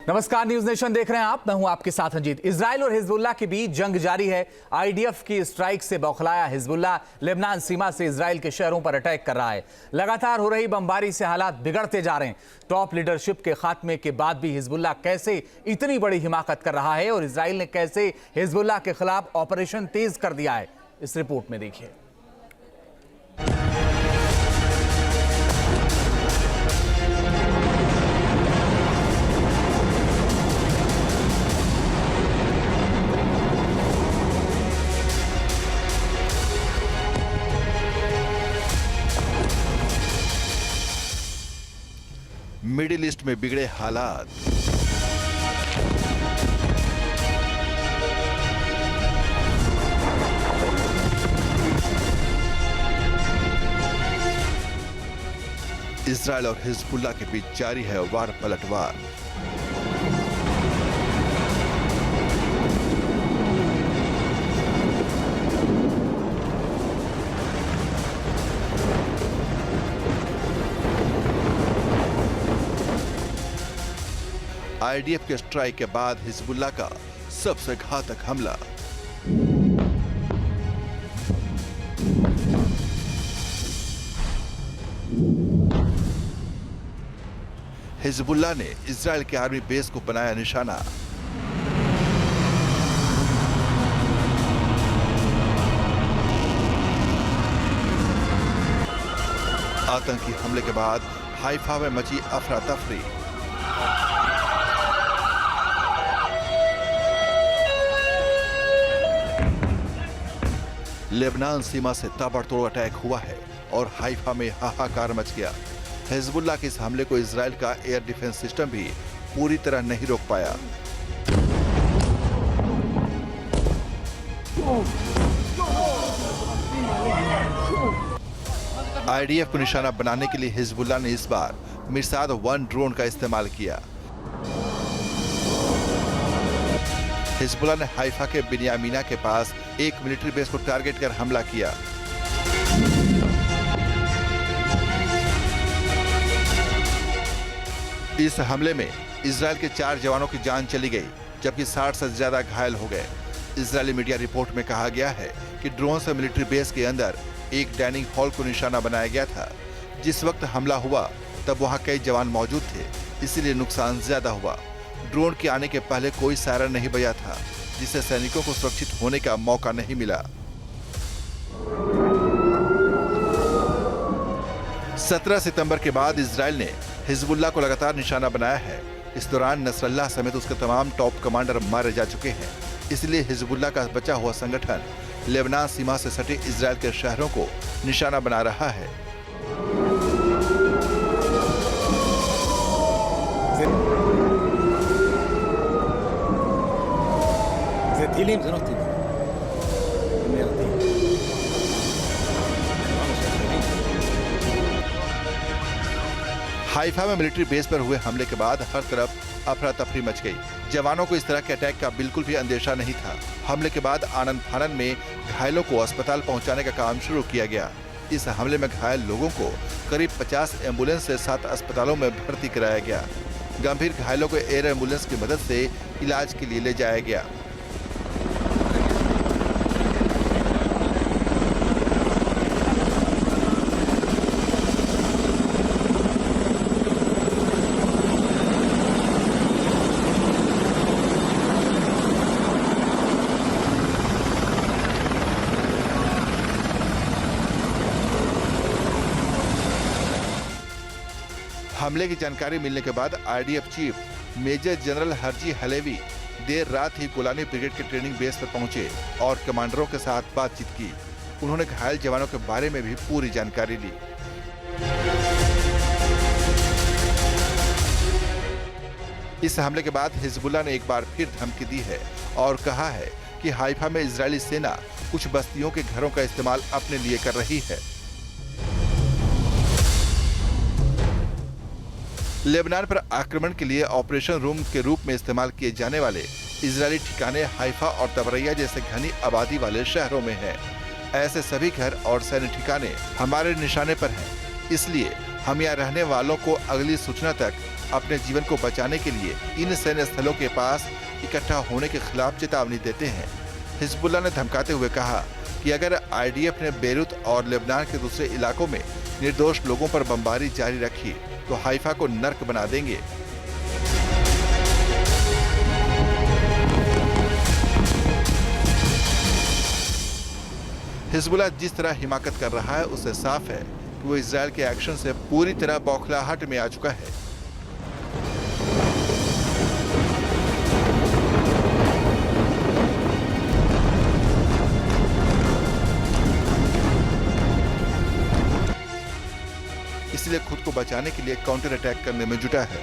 नमस्कार, news nation देख रहे हैं आप। मैं हूं आपके साथ अंजीत। इजराइल और हिजबुल्लाह के बीच जंग जारी है। आईडीएफ की स्ट्राइक से बौखलाया हिजबुल्लाह लेबनान सीमा से इजराइल के शहरों पर अटैक कर रहा है। लगातार हो रही बमबारी से हालात बिगड़ते जा रहे हैं। टॉप लीडरशिप के खात्मे के बाद भी हिजबुल्लाह कैसे इतनी बड़ी हिमाकत कर रहा है और इजराइल ने कैसे हिजबुल्लाह के खिलाफ ऑपरेशन तेज कर दिया है, इस रिपोर्ट में देखिए। मिडिल ईस्ट में बिगड़े हालात। इजराइल और हिजबुल्लाह के बीच जारी है वार पलटवार। आईडीएफ के स्ट्राइक के बाद हिजबुल्लाह का सबसे घातक हमला। हिजबुल्लाह ने इजराइल के आर्मी बेस को बनाया निशाना। आतंकी हमले के बाद हाइफा में मची अफरा तफरी। लेबनान सीमा से ताबड़तोड़ अटैक हुआ है और हाइफा में हाहाकार मच गया। हिजबुल्लाह के इस हमले को इजराइल का एयर डिफेंस सिस्टम भी पूरी तरह नहीं रोक पाया। आईडीएफ को निशाना बनाने के लिए हिजबुल्लाह ने इस बार मिरसाद 1 ड्रोन का इस्तेमाल किया। हिजबुल्लाह ने हाइफा के बिन्यामीना के पास एक मिलिट्री बेस को टारगेट कर हमला किया। इस हमले में इजराइल के 4 जवानों की जान चली गई, जबकि 60 से ज्यादा घायल हो गए। इजरायली मीडिया रिपोर्ट में कहा गया है कि ड्रोन से मिलिट्री बेस के अंदर एक डाइनिंग हॉल को निशाना बनाया गया था। जिस वक्त हमला हुआ तब वहां कई जवान मौजूद थे, इसीलिए नुकसान ज्यादा हुआ। ड्रोन के आने के पहले कोई सायरन नहीं बजा था, जिससे सैनिकों को सुरक्षित होने का मौका नहीं मिला। 17 सितंबर के बाद इजराइल ने हिजबुल्लाह को लगातार निशाना बनाया है। इस दौरान नसरल्लाह समेत उसके तमाम टॉप कमांडर मारे जा चुके हैं। इसलिए हिजबुल्लाह का बचा हुआ संगठन लेबनान सीमा से सटे इजराइल के शहरों को निशाना बना रहा है। हाइफा में मिलिट्री बेस पर हुए हमले के बाद हर तरफ अफरा तफरी मच गई। जवानों को इस तरह के अटैक का बिल्कुल भी अंदेशा नहीं था। हमले के बाद आनन फानन में घायलों को अस्पताल पहुंचाने का काम शुरू किया गया। इस हमले में घायल लोगों को करीब 50 एम्बुलेंस से 7 अस्पतालों में भर्ती कराया गया। गंभीर घायलों को एयर एम्बुलेंस की मदद से इलाज के लिए ले जाया गया। हमले की जानकारी मिलने के बाद IDF chief major general Herzi Halevi देर रात ही गोलानी ब्रिगेड के ट्रेनिंग बेस पर पहुंचे और कमांडरों के साथ बातचीत की। उन्होंने घायल जवानों के बारे में भी पूरी जानकारी ली। इस हमले के बाद हिजबुल्लाह ने एक बार फिर धमकी दी है और कहा है कि हाइफा में इजरायली सेना कुछ बस्तियों के घरों का इस्तेमाल अपने लिए कर रही है। लेबनान पर आक्रमण के लिए ऑपरेशन रूम के रूप में इस्तेमाल किए जाने वाले इजरायली ठिकाने हाइफा और तबरैया जैसे घनी आबादी वाले शहरों में हैं। ऐसे सभी घर और सैन्य ठिकाने हमारे निशाने पर हैं, इसलिए हम यहाँ रहने वालों को अगली सूचना तक अपने जीवन को बचाने के लिए इन सैन्य स्थलों के पास इकट्ठा होने के खिलाफ चेतावनी देते हैं। हिजबुल्लाह ने धमकाते हुए कहा कि अगर आईडीएफ ने बेरूत और लेबनान के दूसरे इलाकों में निर्दोष लोगों पर बमबारी जारी रखी तो हाइफा को नर्क बना देंगे। हिजबुल्लाह जिस तरह हिमाकत कर रहा है उससे साफ है कि वो इजराइल के एक्शन से पूरी तरह बौखलाहट में आ चुका है। इसलिए खुद को बचाने के लिए काउंटर अटैक करने में जुटा है।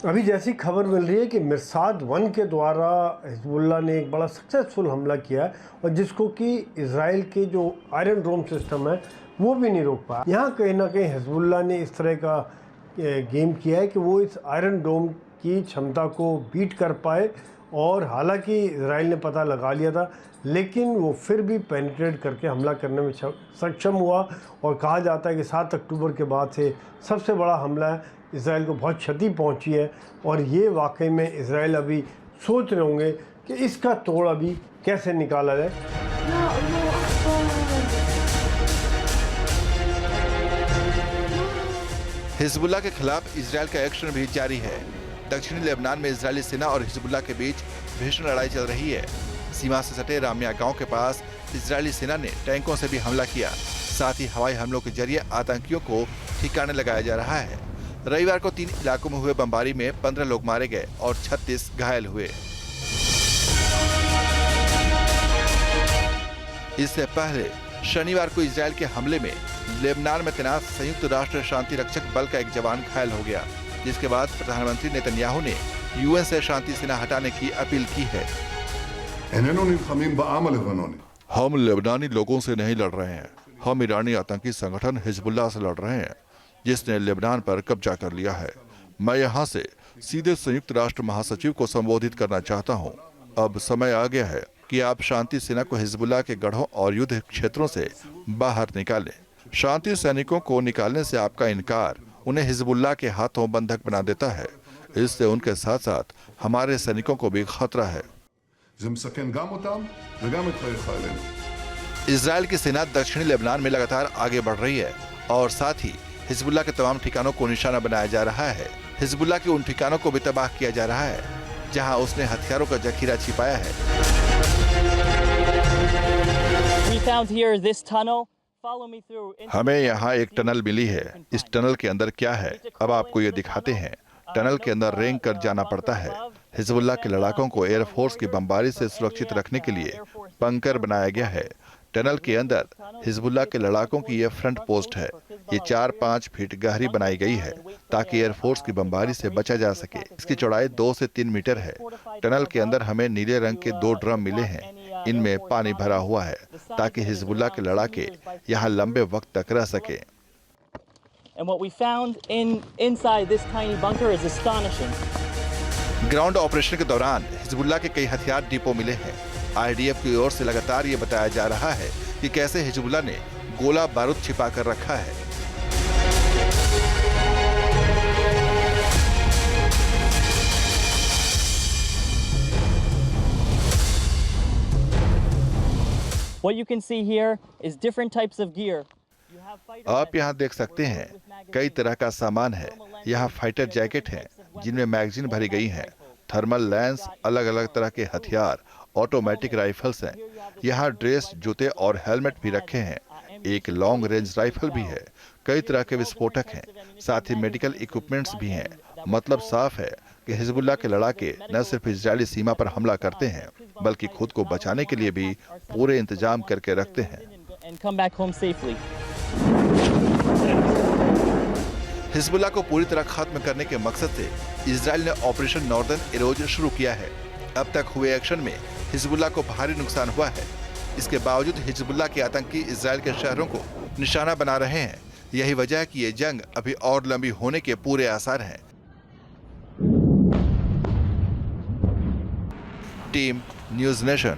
अभी जैसी खबर मिल रही है कि मिरसाद 1 के द्वारा हिजबुल्लाह ने एक बड़ा सक्सेसफुल हमला किया है और जिसको कि इजराइल के जो आयरन डोम सिस्टम है वो भी नहीं रोक पाया। यहाँ कहीं ना कहीं हिजबुल्लाह ने इस तरह का गेम किया है कि वो इस आयरन डोम की क्षमता को बीट कर पाए और हालांकि इजराइल ने पता लगा लिया था लेकिन वो फिर भी पेनिट्रेट करके हमला करने में सक्षम हुआ और कहा जाता है कि 7 अक्टूबर के बाद से सबसे बड़ा हमला है। इजराइल को बहुत क्षति पहुंची है और ये वाकई में इजराइल अभी सोच रहे होंगे कि इसका तोड़ अभी कैसे निकाला जाए। हिजबुल्लाह के खिलाफ इजराइल का एक्शन भी जारी है। दक्षिणी लेबनान में इजरायली सेना और हिजबुल्लाह के बीच भीषण लड़ाई चल रही है। सीमा से सटे रामिया गांव के पास इजरायली सेना ने टैंकों से भी हमला किया। साथ ही हवाई हमलों के जरिए आतंकियों को ठिकाने लगाया जा रहा है। रविवार को 3 इलाकों में हुए बमबारी में 15 लोग मारे गए और 36 घायल हुए। इससे पहले शनिवार को इजरायल के हमले में लेबनान में तैनात संयुक्त राष्ट्र शांति रक्षक बल का एक जवान घायल हो गया, जिसके बाद प्रधानमंत्री नेतन्याहू ने यूएन से शांति सेना हटाने की अपील की है। हम लेबनानी लोगों से नहीं लड़ रहे हैं, हम ईरानी आतंकी संगठन हिजबुल्लाह से लड़ रहे हैं जिसने लेबनान पर कब्जा कर लिया है। मैं यहाँ से सीधे संयुक्त राष्ट्र महासचिव को संबोधित करना चाहता हूँ। अब समय आ गया है कि आप शांति सेना को हिजबुल्लाह के गढ़ों और युद्ध क्षेत्रों से बाहर निकालें। शांति सैनिकों को निकालने से आपका इनकार उन्हें हिजबुल्लाह के हाथों बंधक बना देता है। इससे उनके साथ साथ हमारे सैनिकों को भी खतरा है। इजरायल की सेना दक्षिणी लेबनान में लगातार आगे बढ़ रही है और साथ ही हिजबुल्लाह के तमाम ठिकानों को निशाना बनाया जा रहा है। हिजबुल्लाह के उन ठिकानों को भी तबाह किया जा रहा है जहां उसने हथियारों का जखीरा छिपाया है। हमें यहाँ एक टनल मिली है। इस टनल के अंदर क्या है अब आपको ये दिखाते हैं। टनल के अंदर रेंग कर जाना पड़ता है। हिजबुल्लाह के लड़ाकों को एयरफोर्स की बमबारी से सुरक्षित रखने के लिए बंकर बनाया गया है। टनल के अंदर हिजबुल्लाह के लड़ाकों की यह फ्रंट पोस्ट है। ये 4-5 फीट गहरी बनाई गई है ताकि एयरफोर्स की बमबारी से बचा जा सके। इसकी चौड़ाई 2 से 3 मीटर है। टनल के अंदर हमें नीले रंग के 2 ड्रम मिले हैं। इनमें पानी भरा हुआ है ताकि हिजबुल्लाह के लड़ाके यहाँ लंबे वक्त तक रह सके। ग्राउंड ऑपरेशन के दौरान हिजबुल्लाह के कई हथियार डिपो मिले हैं। आईडीएफ की ओर से लगातार ये बताया जा रहा है कि कैसे हिजबुल्लाह ने गोला बारूद छिपा कर रखा है। What you can see here is different types of gear. आप यहाँ देख सकते हैं कई तरह का सामान है। यहाँ फाइटर जैकेट हैं जिनमें मैगजीन भरी गई हैं, थर्मल लेंस, अलग अलग तरह के हथियार, ऑटोमेटिक राइफल्स हैं। यहाँ ड्रेस, जूते और हेलमेट भी रखे हैं। एक लॉन्ग रेंज राइफल भी है। कई तरह के विस्फोटक हैं, साथ ही मेडिकल इक्विपमेंट्स भी हैं। मतलब साफ है कि हिजबुल्लाह के लड़ाके न सिर्फ इजरायली सीमा पर हमला करते हैं बल्कि खुद को बचाने के लिए भी पूरे इंतजाम करके रखते हैं। हिजबुल्लाह को पूरी तरह खत्म करने के मकसद से इजरायल ने ऑपरेशन नॉर्दर्न एरोज शुरू किया है। अब तक हुए एक्शन में हिजबुल्लाह को भारी नुकसान हुआ है। इसके बावजूद हिजबुल्लाह के आतंकी इजरायल के शहरों को निशाना बना रहे हैं। यही वजह है कि ये जंग अभी और लंबी होने के पूरे आसार हैं। Team news nation.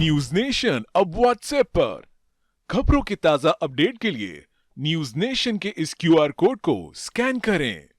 News nation अब व्हाट्सएप पर। खबरों के ताजा अपडेट के लिए न्यूज नेशन के इस QR कोड को स्कैन करें।